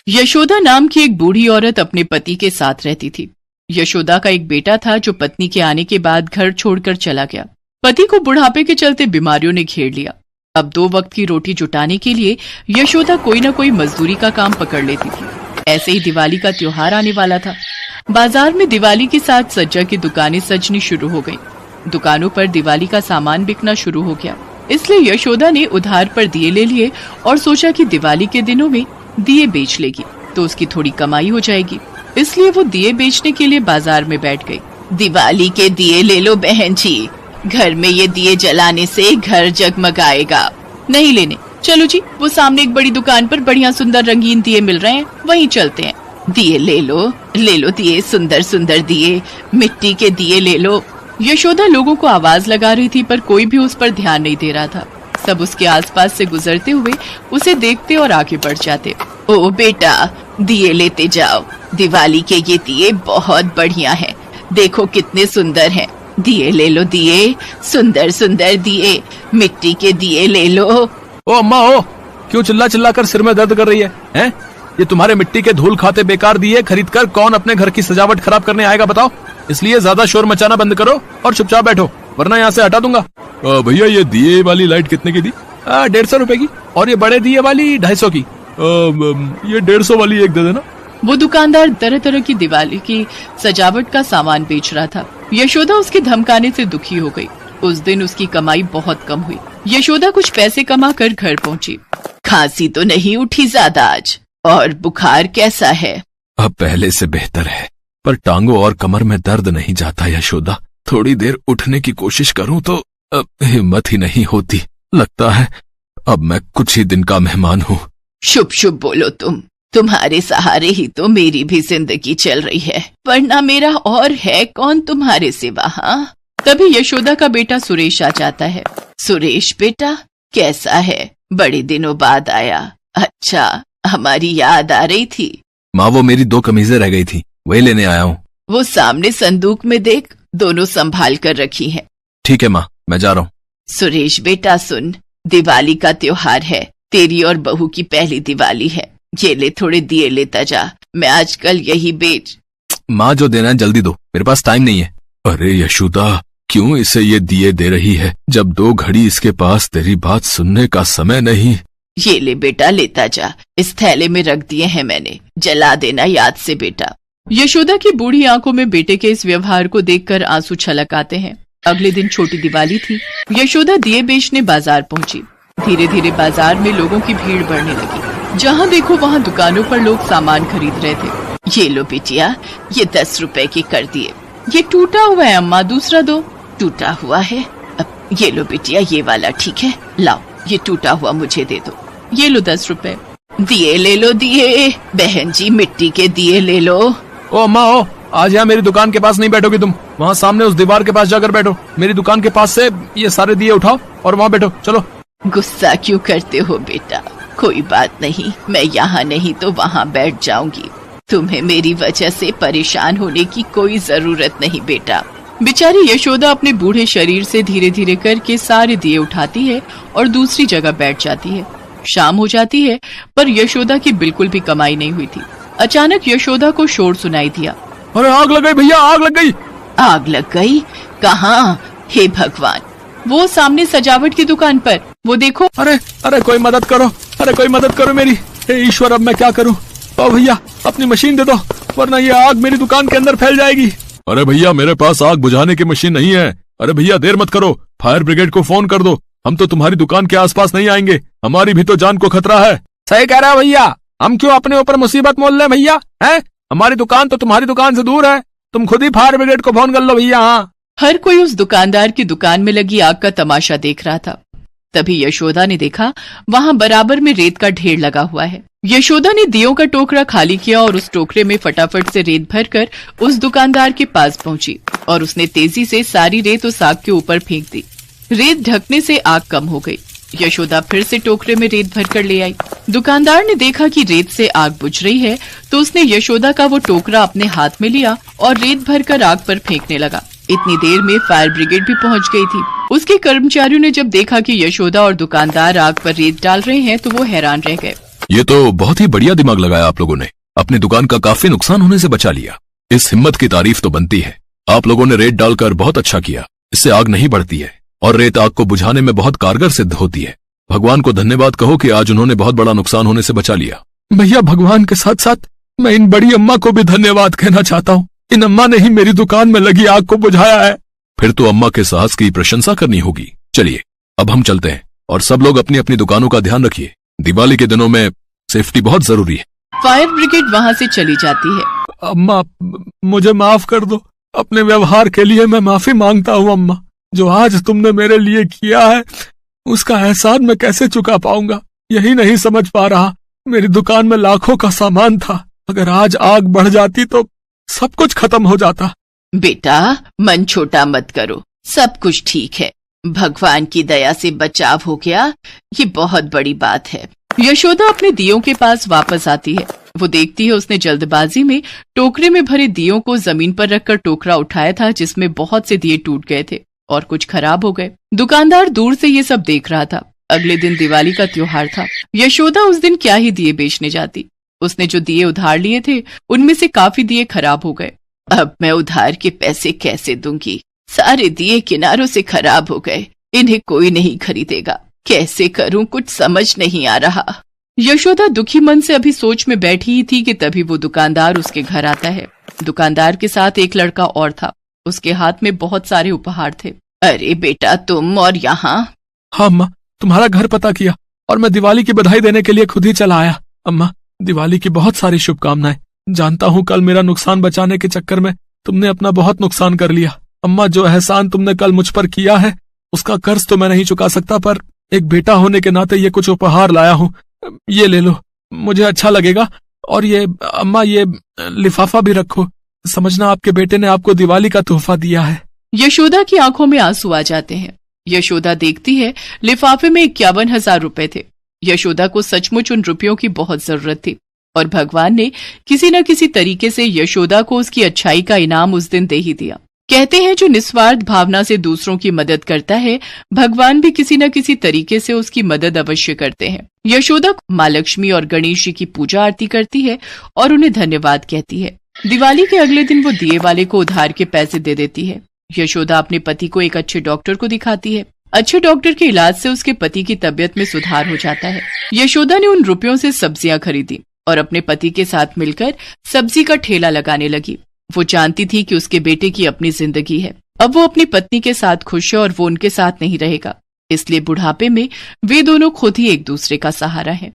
यशोदा नाम की एक बूढ़ी औरत अपने पति के साथ रहती थी। यशोदा का एक बेटा था जो पत्नी के आने के बाद घर छोड़कर चला गया। पति को बुढ़ापे के चलते बीमारियों ने घेर लिया। अब 2 वक्त की रोटी जुटाने के लिए यशोदा कोई न कोई मजदूरी का काम पकड़ लेती थी। ऐसे ही दिवाली का त्योहार आने वाला था। बाजार में दिवाली की साज सज्जा की दुकानें सजनी शुरू हो गईं। दुकानों पर दिवाली का सामान बिकना शुरू हो गया। इसलिए यशोदा ने उधार पर दिए ले लिए और सोचा कि दिवाली के दिनों में दिए बेच लेगी तो उसकी थोड़ी कमाई हो जाएगी। इसलिए वो दिए बेचने के लिए बाजार में बैठ गई। दिवाली के दिए ले लो बहन जी, घर में ये दिए जलाने से घर जगमगाएगा। नहीं लेने, चलो जी, वो सामने एक बड़ी दुकान पर बढ़िया सुंदर रंगीन दिए मिल रहे हैं, वहीं चलते हैं। दिए ले लो दिए, सुंदर सुंदर दिए, मिट्टी के दिए ले लो। यशोदा लोगों को आवाज लगा रही थी पर कोई भी उस पर ध्यान नहीं दे रहा था। सब उसके आसपास से गुजरते हुए उसे देखते और आगे बढ़ जाते। ओ बेटा, दिए लेते जाओ, दिवाली के ये दिए बहुत बढ़िया हैं, देखो कितने सुंदर हैं। दिए ले लो दिए, सुंदर सुंदर दिए, मिट्टी के दिए ले लो। ओ अम्मा, ओ क्यों चिल्ला चिल्ला कर सिर में दर्द कर रही है, हैं? ये तुम्हारे मिट्टी के धूल खाते बेकार दिए खरीद कर कौन अपने घर की सजावट खराब करने आएगा बताओ? इसलिए ज्यादा शोर मचाना बंद करो और चुपचाप बैठो, वरना यहाँ से हटा दूंगा। भैया, ये दिए वाली लाइट कितने की थी? 150 रुपए की। और ये बड़े दिए वाली 250 की। ये 150 वाली एक दे देना। वो दुकानदार तरह तरह की दिवाली की सजावट का सामान बेच रहा था। यशोदा उसके धमकाने से दुखी हो गई। उस दिन उसकी कमाई बहुत कम हुई। यशोदा कुछ पैसे कमा कर घर पहुंची। खांसी तो नहीं उठी ज्यादा आज, और बुखार कैसा है? अब पहले से बेहतर है, पर टांगों और कमर में दर्द नहीं जाता यशोदा। थोड़ी देर उठने की कोशिश करूं तो हिम्मत ही नहीं होती। लगता है अब मैं कुछ ही दिन का मेहमान हूँ। शुभ शुभ बोलो तुम्हारे सहारे ही तो मेरी भी जिंदगी चल रही है, वरना मेरा और है कौन तुम्हारे सिवा? हाँ, तभी यशोदा का बेटा सुरेश आ जाता है। सुरेश बेटा, कैसा है? बड़े दिनों बाद आया। अच्छा, हमारी याद आ रही थी? माँ, वो मेरी 2 कमीजें रह गई थी, वही लेने आया हूँ। वो सामने संदूक में देख, दोनों संभाल कर रखी हैं। ठीक है माँ, मैं जा रहा हूँ। सुरेश बेटा सुन, दिवाली का त्योहार है, तेरी और बहू की पहली दिवाली है। ये ले, थोड़े दिए लेता जा, मैं आजकल यही बेच। माँ, जो देना है जल्दी दो, मेरे पास टाइम नहीं है। अरे यशोदा, क्यों इसे ये दिए दे रही है जब 2 घड़ी इसके पास तेरी बात सुनने का समय नहीं? ये ले बेटा, लेता जा, इस थैले में रख दिए हैं मैंने, जला देना याद से बेटा। यशोदा की बूढ़ी आंखों में बेटे के इस व्यवहार को देखकर आंसू छलक आते हैं। अगले दिन छोटी दिवाली थी। यशोदा दिए बेचने बाजार पहुंची। धीरे धीरे बाजार में लोगों की भीड़ बढ़ने लगी। जहाँ देखो वहाँ दुकानों पर लोग सामान खरीद रहे थे। ये लो बिटिया, ये 10 रुपए की कर दिए। ये टूटा हुआ है अम्मा, दूसरा दो। टूटा हुआ है? अब ये लो बिटिया, ये वाला ठीक है, लाओ ये टूटा हुआ मुझे दे दो। ये लो 10 रुपए। दिए ले लो दिए, बहन जी मिट्टी के दिए ले लो। ओ अम्मा, ओ आज यहाँ मेरी दुकान के पास नहीं बैठोगी तुम, वहाँ सामने उस दीवार के पास जाकर बैठो। मेरी दुकान के पास से ये सारे दिए उठाओ और वहाँ बैठो, चलो। गुस्सा क्यों करते हो बेटा? कोई बात नहीं, मैं यहाँ नहीं तो वहाँ बैठ जाऊंगी। तुम्हें मेरी वजह से परेशान होने की कोई जरूरत नहीं बेटा। बेचारी यशोदा अपने बूढ़े शरीर से धीरे धीरे करके सारे दिए उठाती है और दूसरी जगह बैठ जाती है। शाम हो जाती है पर यशोदा की बिल्कुल भी कमाई नहीं हुई थी। अचानक यशोदा को शोर सुनाई दिया। अरे आग लग गई भैया, आग लग गई। आग लग गई? कहाँ? हे भगवान, वो सामने सजावट की दुकान पर, वो देखो। अरे कोई मदद करो, अरे कोई मदद करो मेरी। हे ईश्वर, अब मैं क्या करूँ? ओ भैया, अपनी मशीन दे दो, वरना ये आग मेरी दुकान के अंदर फैल जाएगी। अरे भैया, मेरे पास आग बुझाने की मशीन नहीं है। अरे भैया, देर मत करो, फायर ब्रिगेड को फोन कर दो। हम तो तुम्हारी दुकान के आसपास नहीं आएंगे, हमारी भी तो जान को खतरा है। सही कह रहा है भैया, हम क्यों अपने ऊपर मुसीबत मोल लें भैया? हैं? हमारी दुकान तो तुम्हारी दुकान से दूर है, तुम खुद ही फायर ब्रिगेड को फोन कर लो भैया। हाँ। हर कोई उस दुकानदार की दुकान में लगी आग का तमाशा देख रहा था। तभी यशोदा ने देखा वहाँ बराबर में रेत का ढेर लगा हुआ है। यशोदा ने दियों का टोकरा खाली किया और उस टोकरे में फटाफट से रेत भरकर उस दुकानदार के पास पहुंची और उसने तेजी से सारी रेत उस आग के ऊपर फेंक दी। रेत ढकने से आग कम हो गई। यशोदा फिर से टोकरे में रेत भरकर ले आई। दुकानदार ने देखा कि रेत से आग बुझ रही है तो उसने यशोदा का वो टोकरा अपने हाथ में लिया और रेत भरकर आग पर फेंकने लगा। इतनी देर में फायर ब्रिगेड भी पहुंच गई थी। उसके कर्मचारियों ने जब देखा कि यशोदा और दुकानदार आग पर रेत डाल रहे हैं तो वो हैरान रह गए। ये तो बहुत ही बढ़िया दिमाग लगाया आप लोगों ने, अपनी दुकान का काफी नुकसान होने से बचा लिया। इस हिम्मत की तारीफ तो बनती है। आप लोगों ने रेत डालकर बहुत अच्छा किया, इससे आग नहीं बढ़ती है और रेत आग को बुझाने में बहुत कारगर सिद्ध होती है। भगवान को धन्यवाद कहो कि आज उन्होंने बहुत बड़ा नुकसान होने से बचा लिया। भैया भगवान के साथ साथ मैं इन बड़ी अम्मा को भी धन्यवाद कहना चाहता हूँ। इन अम्मा ने ही मेरी दुकान में लगी आग को बुझाया है। फिर तो अम्मा के साहस की प्रशंसा करनी होगी। चलिए अब हम चलते हैं और सब लोग अपनी अपनी दुकानों का ध्यान रखिए। दिवाली के दिनों में सेफ्टी बहुत जरूरी है। फायर ब्रिगेड वहां से चली जाती है। अम्मा मुझे माफ कर दो, अपने व्यवहार के लिए मैं माफी मांगता हूँ अम्मा। जो आज तुमने मेरे लिए किया है उसका एहसान मैं कैसे चुका पाऊंगा, यही नहीं समझ पा रहा। मेरी दुकान में लाखों का सामान था, अगर आज आग बढ़ जाती तो सब कुछ खत्म हो जाता। बेटा मन छोटा मत करो, सब कुछ ठीक है। भगवान की दया से बचाव हो गया, ये बहुत बड़ी बात है। यशोदा अपने दियों के पास वापस आती है। वो देखती है उसने जल्दबाजी में टोकरे में भरे दियों को जमीन पर रखकर टोकरा उठाया था, जिसमें बहुत से दिए टूट गए थे और कुछ खराब हो गए। दुकानदार दूर से ये सब देख रहा था। अगले दिन दिवाली का त्योहार था। यशोदा उस दिन क्या ही दिए बेचने जाती। उसने जो दिए उधार लिए थे उनमें से काफी दिए खराब हो गए। अब मैं उधार के पैसे कैसे दूंगी? सारे दिए किनारों से खराब हो गए, इन्हें कोई नहीं खरीदेगा। कैसे करूं, कुछ समझ नहीं आ रहा। यशोदा दुखी मन से अभी सोच में बैठी ही थी कि तभी वो दुकानदार उसके घर आता है। दुकानदार के साथ एक लड़का और था। उसके हाथ में बहुत सारे उपहार थे। अरे बेटा तुम और यहाँ? हाँ अम्मा, तुम्हारा घर पता किया और मैं दिवाली की बधाई देने के लिए खुद ही चला आया। अम्मा दिवाली की बहुत सारी शुभकामनाएं। जानता हूँ कल मेरा नुकसान बचाने के चक्कर में तुमने अपना बहुत नुकसान कर लिया। अम्मा जो एहसान तुमने कल मुझ पर किया है उसका कर्ज तो मैं नहीं चुका सकता, पर एक बेटा होने के नाते ये कुछ उपहार लाया हूँ, ये ले लो, मुझे अच्छा लगेगा। और ये अम्मा ये लिफाफा भी रखो, समझना आपके बेटे ने आपको दिवाली का तोहफा दिया है। यशोदा की आंखों में आंसू आ जाते हैं। यशोदा देखती है लिफाफे में 51,000 रुपए थे। यशोदा को सचमुच उन रुपयों की बहुत जरूरत थी और भगवान ने किसी न किसी तरीके से यशोदा को उसकी अच्छाई का इनाम उस दिन दे ही दिया। कहते हैं जो निस्वार्थ भावना से दूसरों की मदद करता है, भगवान भी किसी न किसी तरीके से उसकी मदद अवश्य करते हैं। यशोदा माँ लक्ष्मी और गणेश जी की पूजा आरती करती है और उन्हें धन्यवाद कहती है। दिवाली के अगले दिन वो दिए वाले को उधार के पैसे दे देती है। यशोदा अपने पति को एक अच्छे डॉक्टर को दिखाती है। अच्छे डॉक्टर के इलाज से उसके पति की तबीयत में सुधार हो जाता है। यशोदा ने उन रुपयों से सब्जियां खरीदी और अपने पति के साथ मिलकर सब्जी का ठेला लगाने लगी। वो जानती थी कि उसके बेटे की अपनी जिंदगी है। अब वो अपनी पत्नी के साथ खुश है और वो उनके साथ नहीं रहेगा, इसलिए बुढ़ापे में वे दोनों खुद ही एक दूसरे का सहारा है।